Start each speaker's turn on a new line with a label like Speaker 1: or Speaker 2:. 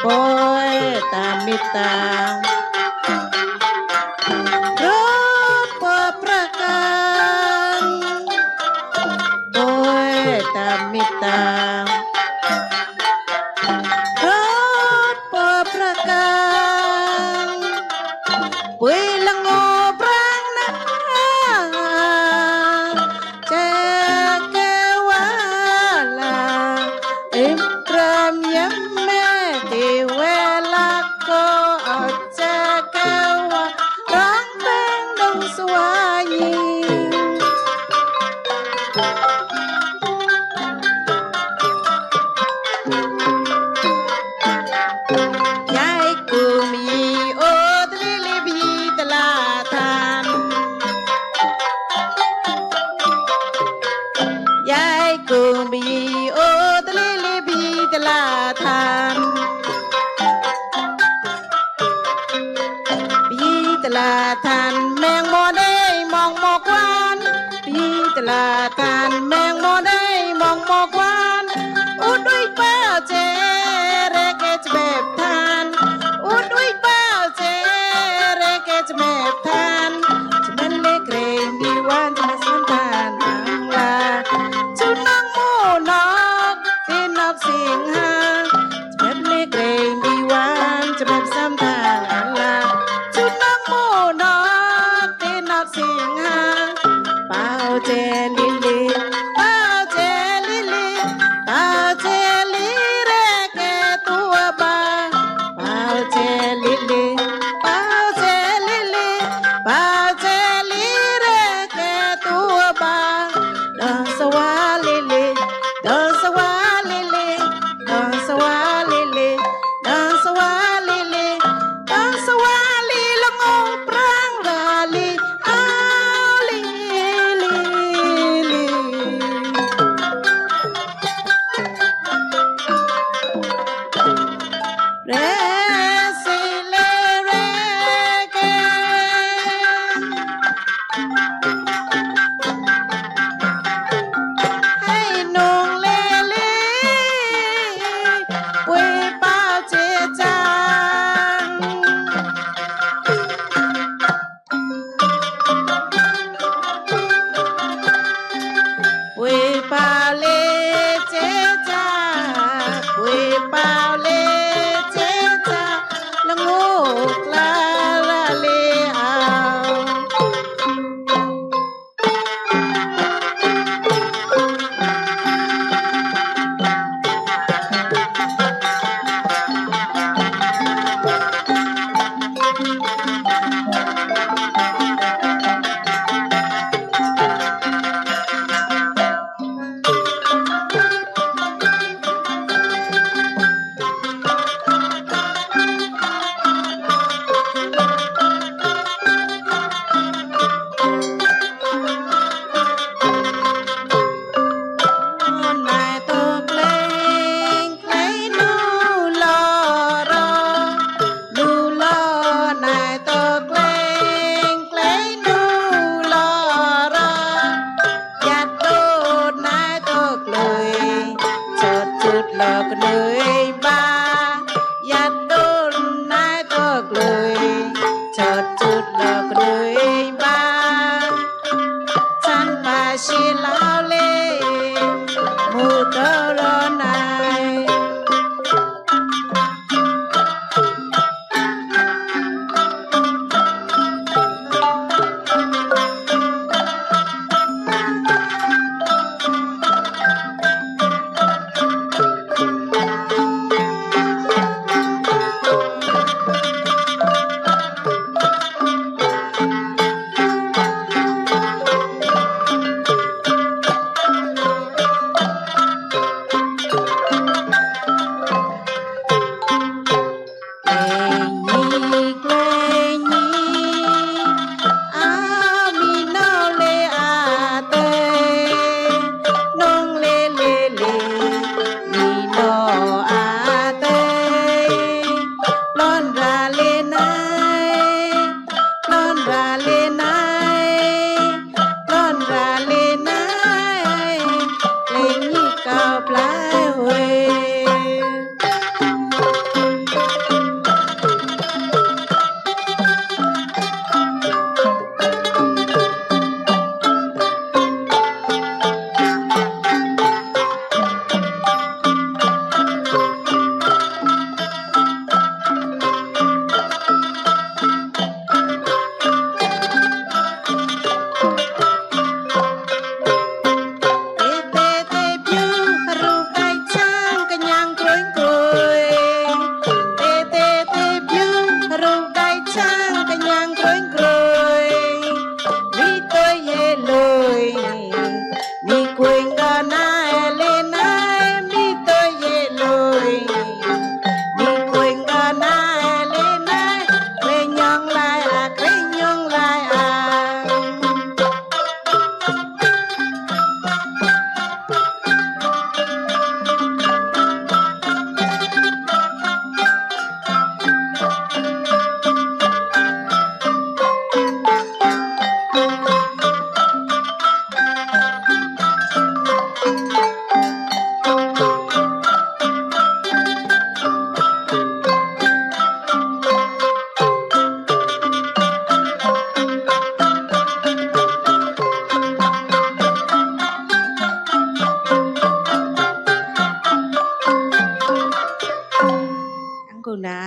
Speaker 1: poeta mita ropo prakan poeta mita ropo prakan pulang ngobrang na cakewala impram yamme tiwela ko cakawa rang beng dong suayi yai kumi odrili bidlatan yai kumi odrili bidlatan bidlatan meng mo đây mong mo quan bidlatan meng mo đây mong mo quan udui bao che reket bep than udui bao che reket bep than chman le kreng di wan chman san tan ang la chunang mo nok tinok sing ha chman le kreng di wan chman san tan ang la chunang mo nok ကုန်နာ